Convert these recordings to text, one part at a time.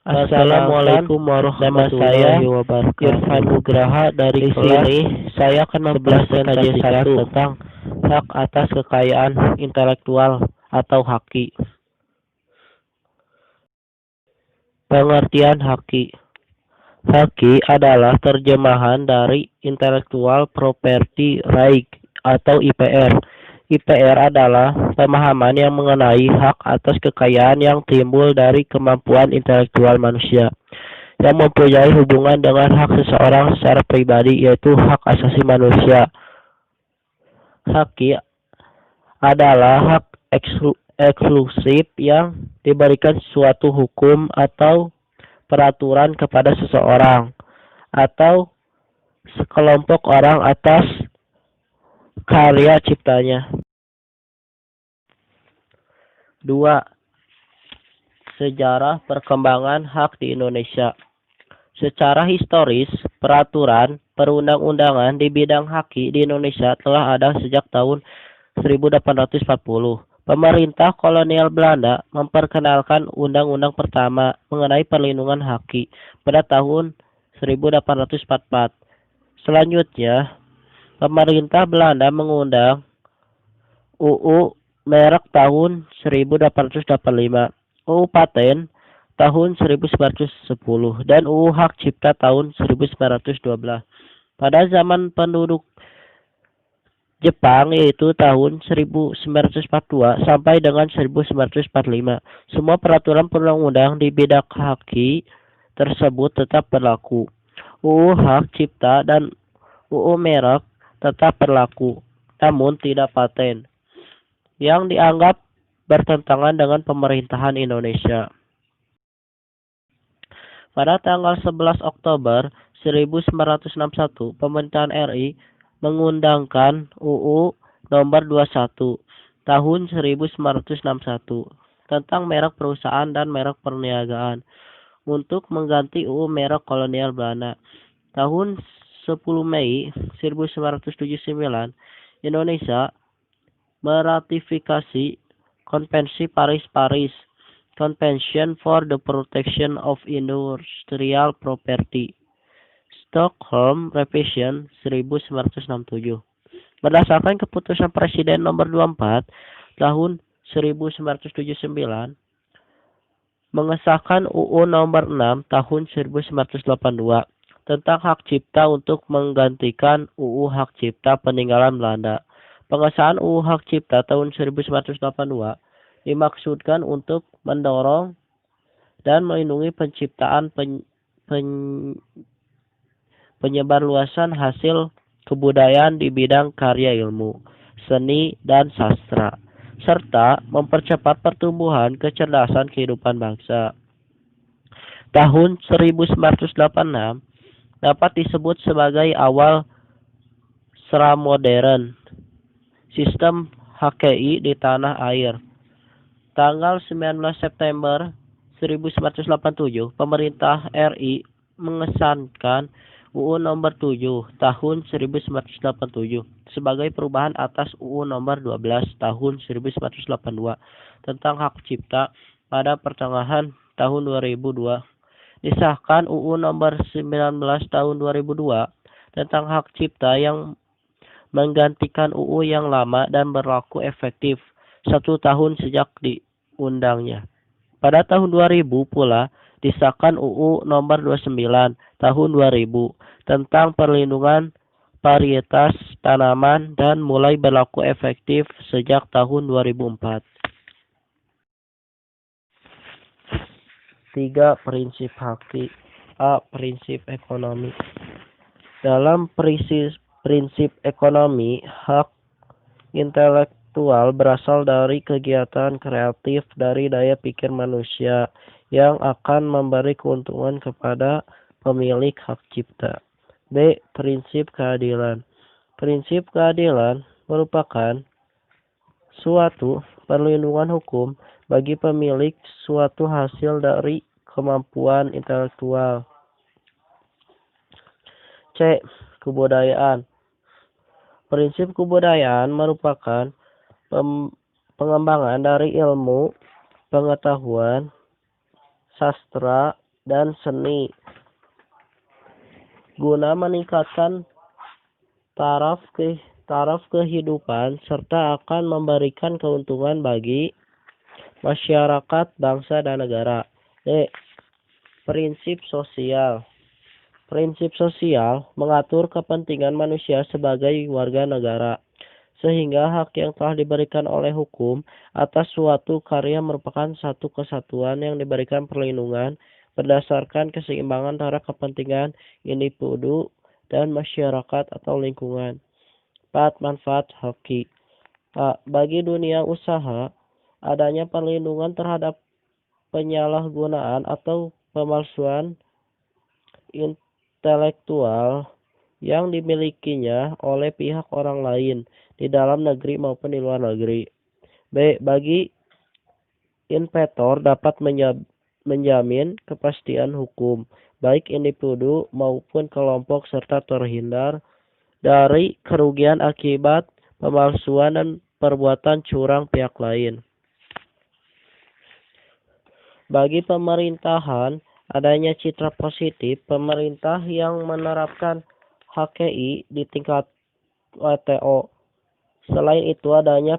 Assalamualaikum warahmatullahi wabarakatuh. Irfan Nugraha dari Di kelas sini saya akan 11 mempresentasikan KJ1 tentang hak atas kekayaan intelektual atau haki. Pengertian haki. Haki adalah terjemahan dari Intellectual Property Right atau IPR. IPR adalah pemahaman yang mengenai hak atas kekayaan yang timbul dari kemampuan intelektual manusia, yang mempunyai hubungan dengan hak seseorang secara pribadi, yaitu hak asasi manusia. Haki adalah hak eksklusif yang diberikan suatu hukum atau peraturan kepada seseorang atau sekelompok orang atas karya ciptanya. 2. Sejarah perkembangan hak di Indonesia. Secara historis, peraturan perundang-undangan di bidang haki di Indonesia telah ada sejak tahun 1840. Pemerintah kolonial Belanda memperkenalkan undang-undang pertama mengenai perlindungan haki pada tahun 1844. Selanjutnya, pemerintah Belanda mengundang UU Merek tahun 1885, UU Paten tahun 1910, dan UU Hak Cipta tahun 1912. Pada zaman penduduk Jepang, yaitu tahun 1942 sampai dengan 1945, semua peraturan perundang-undang di bidang haki tersebut tetap berlaku. UU Hak Cipta dan UU Merek tetap berlaku, namun tidak paten, yang dianggap bertentangan dengan pemerintahan Indonesia. Pada tanggal 11 Oktober 1961, pemerintahan RI mengundangkan UU Nomor 21 Tahun 1961 tentang merek perusahaan dan merek perniagaan untuk mengganti UU Merek Kolonial Belanda. Tahun 10 Mei 1979, Indonesia meratifikasi Konvensi Paris Convention for the Protection of Industrial Property, Stockholm Revision 1967. Berdasarkan keputusan Presiden nomor 24 tahun 1979 mengesahkan UU nomor 6 tahun 1982 tentang hak cipta untuk menggantikan UU Hak Cipta peninggalan Belanda. Pengesahan UU Hak Cipta tahun 1982 dimaksudkan untuk mendorong dan melindungi penciptaan penyebarluasan hasil kebudayaan di bidang karya ilmu, seni, dan sastra, serta mempercepat pertumbuhan kecerdasan kehidupan bangsa. Tahun 1986 dapat disebut sebagai awal seram modern sistem HKI di tanah air. Tanggal 19 September 1987, pemerintah RI mengesahkan UU Nomor 7 Tahun 1987 sebagai perubahan atas UU Nomor 12 Tahun 1982 tentang hak cipta pada pertengahan tahun 2002. Disahkan UU Nomor 19 Tahun 2002 tentang hak cipta yang menggantikan UU yang lama dan berlaku efektif 1 tahun sejak diundangnya. Pada tahun 2000 pula disahkan UU Nomor 29 Tahun 2000 tentang perlindungan varietas tanaman dan mulai berlaku efektif sejak tahun 2004. 3. Prinsip haki. A. Prinsip ekonomi. Dalam prinsip ekonomi, hak intelektual berasal dari kegiatan kreatif dari daya pikir manusia yang akan memberi keuntungan kepada pemilik hak cipta. B. Prinsip keadilan. Prinsip keadilan merupakan suatu perlindungan hukum bagi pemilik suatu hasil dari kemampuan intelektual. C. Kebudayaan. Prinsip kebudayaan merupakan pengembangan dari ilmu, pengetahuan, sastra, dan seni guna meningkatkan taraf kehidupan serta akan memberikan keuntungan bagi masyarakat, bangsa, dan negara. D. Prinsip sosial. Prinsip sosial mengatur kepentingan manusia sebagai warga negara, sehingga hak yang telah diberikan oleh hukum atas suatu karya merupakan satu kesatuan yang diberikan perlindungan berdasarkan keseimbangan antara kepentingan individu dan masyarakat atau lingkungan. 4. Manfaat haki. Bagi dunia usaha, adanya perlindungan terhadap penyalahgunaan atau pemalsuan intelektual yang dimilikinya oleh pihak orang lain di dalam negeri maupun di luar negeri. B. Bagi inventor dapat menjamin kepastian hukum, baik individu maupun kelompok serta terhindar dari kerugian akibat pemalsuan dan perbuatan curang pihak lain. Bagi pemerintahan, adanya citra positif pemerintah yang menerapkan HKI di tingkat WTO. Selain itu, adanya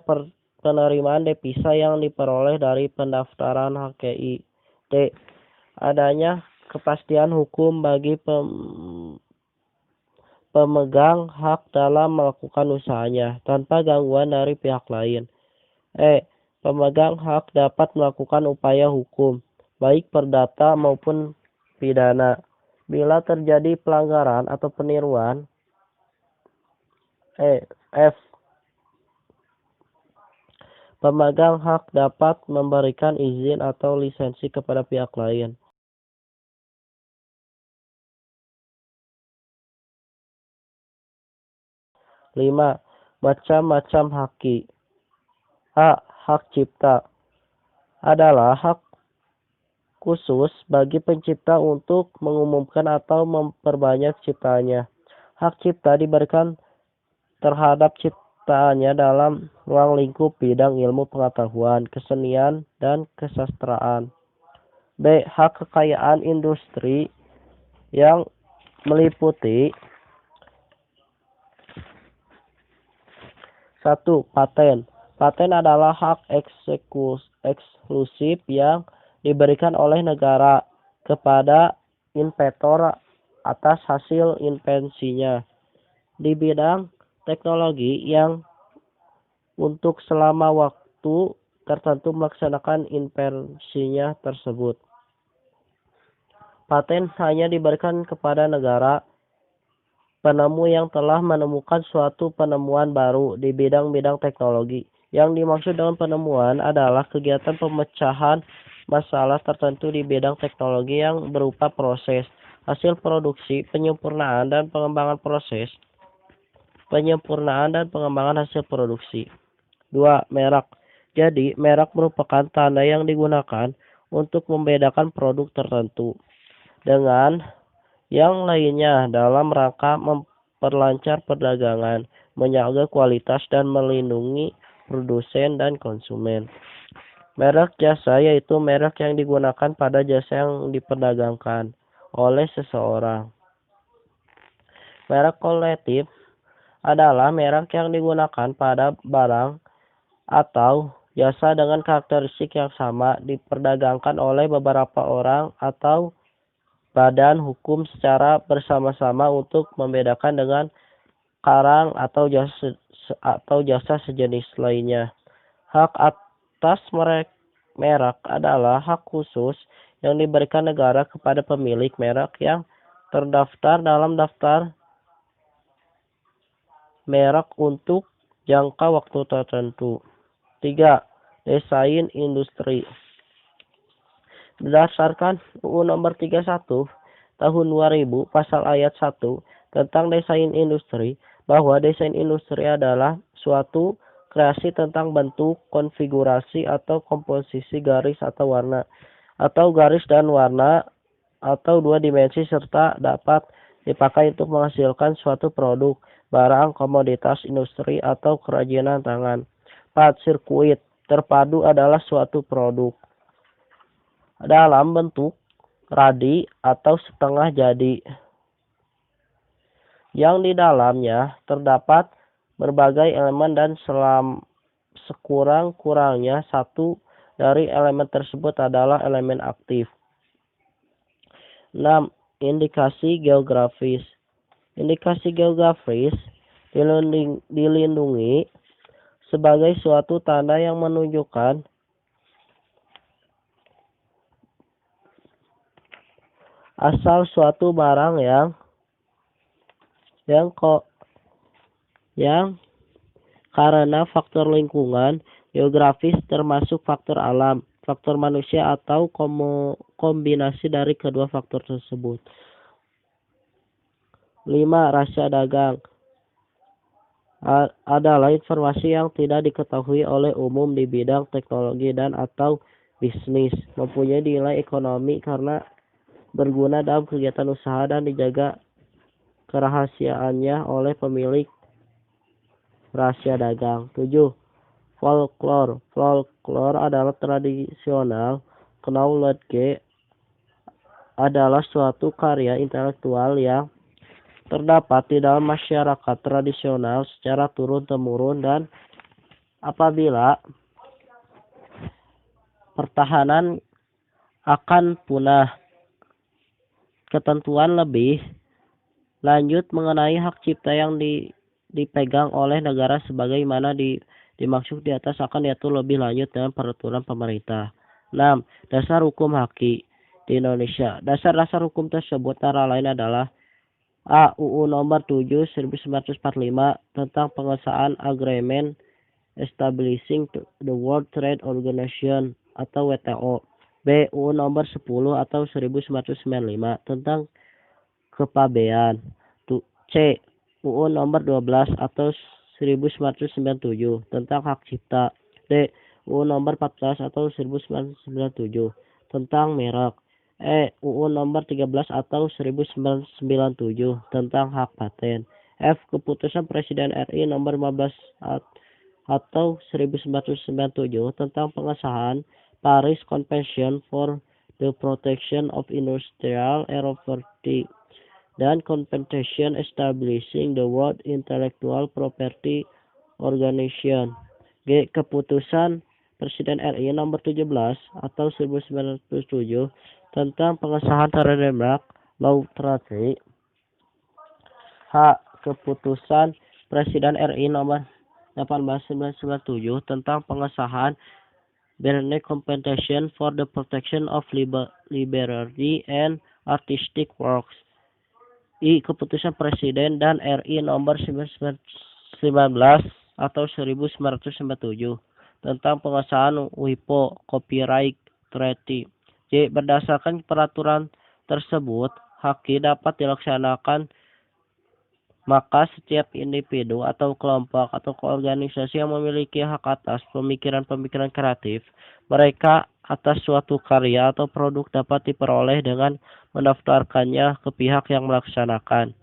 penerimaan devisa yang diperoleh dari pendaftaran HKI. D. Adanya kepastian hukum bagi pemegang hak dalam melakukan usahanya tanpa gangguan dari pihak lain. E. Pemegang hak dapat melakukan upaya hukum, baik perdata maupun pidana, bila terjadi pelanggaran atau peniruan. F. Pemegang hak dapat memberikan izin atau lisensi kepada pihak lain. Lima. Macam-macam haki. A. Hak cipta adalah hak khusus bagi pencipta untuk mengumumkan atau memperbanyak ciptaannya. Hak cipta diberikan terhadap ciptaannya dalam ruang lingkup bidang ilmu pengetahuan, kesenian, dan kesastraan. B. Hak kekayaan industri yang meliputi 1. Paten. Paten adalah hak eksklusif yang diberikan oleh negara kepada inventor atas hasil invensinya di bidang teknologi yang untuk selama waktu tertentu melaksanakan invensinya tersebut. Paten hanya diberikan kepada negara penemu yang telah menemukan suatu penemuan baru di bidang-bidang teknologi. Yang dimaksud dengan penemuan adalah kegiatan pemecahan masalah tertentu di bidang teknologi yang berupa proses, hasil produksi, penyempurnaan dan pengembangan proses, penyempurnaan dan pengembangan hasil produksi. 2. Merek. Jadi, merek merupakan tanda yang digunakan untuk membedakan produk tertentu dengan yang lainnya dalam rangka memperlancar perdagangan, menjaga kualitas, dan melindungi produsen dan konsumen. Merek jasa yaitu merek yang digunakan pada jasa yang diperdagangkan oleh seseorang. Merek kolektif adalah merek yang digunakan pada barang atau jasa dengan karakteristik yang sama diperdagangkan oleh beberapa orang atau badan hukum secara bersama-sama untuk membedakan dengan karang atau jasa sejenis lainnya. Hak atas merek adalah hak khusus yang diberikan negara kepada pemilik merek yang terdaftar dalam daftar merek untuk jangka waktu tertentu. 3. Desain industri. Berdasarkan UU Nomor 31 Tahun 2000 Pasal Ayat 1 tentang desain industri, bahwa desain industri adalah suatu kreasi tentang bentuk, konfigurasi, atau komposisi garis atau warna, atau garis dan warna, atau dua dimensi serta dapat dipakai untuk menghasilkan suatu produk, barang, komoditas, industri, atau kerajinan tangan. 4. Sirkuit terpadu adalah suatu produk dalam bentuk radi atau setengah jadi, yang di dalamnya terdapat berbagai elemen dan sekurang-kurangnya satu dari elemen tersebut adalah elemen aktif. 6. Indikasi geografis. Indikasi geografis dilindungi sebagai suatu tanda yang menunjukkan asal suatu barang yang karena faktor lingkungan geografis termasuk faktor alam, faktor manusia atau kombinasi dari kedua faktor tersebut. 5. Rahasia dagang adalah informasi yang tidak diketahui oleh umum di bidang teknologi dan atau bisnis, mempunyai nilai ekonomi karena berguna dalam kegiatan usaha dan dijaga kerahasiaannya oleh pemilik rahasia dagang. 7. Folklore. Folklore adalah tradisional. Knowledge adalah suatu karya intelektual yang terdapat di dalam masyarakat tradisional secara turun-temurun dan apabila pertahanan akan punah. Ketentuan lebih lanjut mengenai hak cipta yang dipegang oleh negara sebagaimana dimaksud di atas akan diatur lebih lanjut dengan peraturan pemerintah. 6. Dasar hukum haki di Indonesia. Dasar-dasar hukum tersebut antara lain adalah A. UU Nomor 7 1945 tentang pengesahan Agreement Establishing the World Trade Organization atau WTO. B. UU Nomor 10 atau 1995 tentang kepabean. C. UU Nomor 12 atau 1997 tentang hak cipta. D. UU Nomor 14 atau 1997 tentang merek. E. UU Nomor 13 atau 1997 tentang hak paten. F. Keputusan Presiden RI Nomor 15 atau 1997 tentang pengesahan Paris Convention for the Protection of Industrial Property dan Convention Establishing the World Intellectual Property Organization. G. Keputusan Presiden RI Nomor 17 atau 1907 tentang pengesahan trademark law treaty. H. Keputusan Presiden RI Nomor 18 1997 tentang pengesahan Berne Compensation for the Protection of Liberty and Artistic Works. I. Keputusan Presiden dan RI Nomor 19 atau 1997 tentang pengesahan WIPO Copyright Treaty. J. Berdasarkan peraturan tersebut, haki dapat dilaksanakan maka setiap individu atau kelompok atau organisasi yang memiliki hak atas pemikiran-pemikiran kreatif mereka atas suatu karya atau produk dapat diperoleh dengan mendaftarkannya ke pihak yang melaksanakan.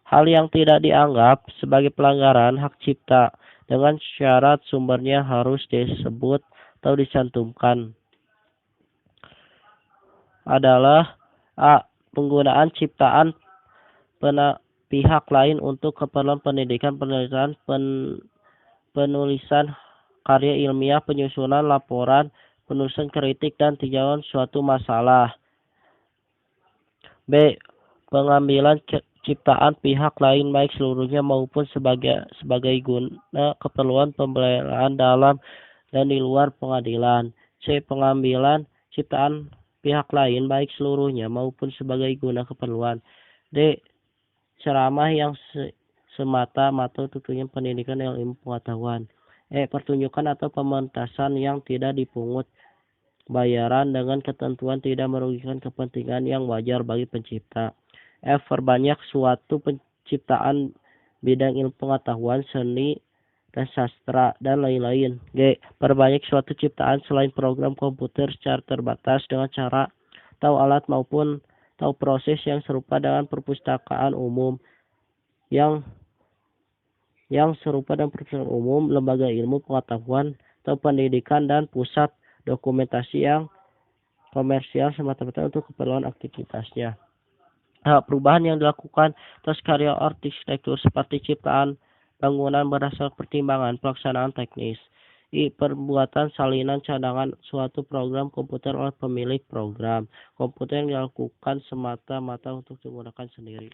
Hal yang tidak dianggap sebagai pelanggaran hak cipta dengan syarat sumbernya harus disebut atau dicantumkan adalah A. Penggunaan ciptaan pihak lain untuk keperluan pendidikan, penelitian, penulisan karya ilmiah, penyusunan laporan, penulisan kritik, dan tinjauan suatu masalah. B. Pengambilan ciptaan pihak lain baik seluruhnya maupun sebagai guna keperluan pembelaan dalam dan di luar pengadilan. C. Pengambilan ciptaan pihak lain baik seluruhnya maupun sebagai guna keperluan. D. Ceramah yang semata-mata tentunya pendidikan dan ilmu pengetahuan. E. Pertunjukan atau pementasan yang tidak dipungut bayaran dengan ketentuan tidak merugikan kepentingan yang wajar bagi pencipta. F. Perbanyak suatu penciptaan bidang ilmu pengetahuan, seni, dan sastra, dan lain-lain. G. Perbanyak suatu ciptaan selain program komputer secara terbatas dengan cara atau alat maupun atau proses yang serupa dengan perpustakaan umum yang serupa dengan perpustakaan umum, lembaga ilmu pengetahuan atau pendidikan dan pusat dokumentasi yang komersial semata-mata untuk keperluan aktivitasnya. Perubahan yang dilakukan atas karya arsitektur seperti ciptaan bangunan berdasarkan pertimbangan pelaksanaan teknis. Perbuatan salinan cadangan suatu program komputer oleh pemilik program komputer yang dilakukan semata-mata untuk digunakan sendiri.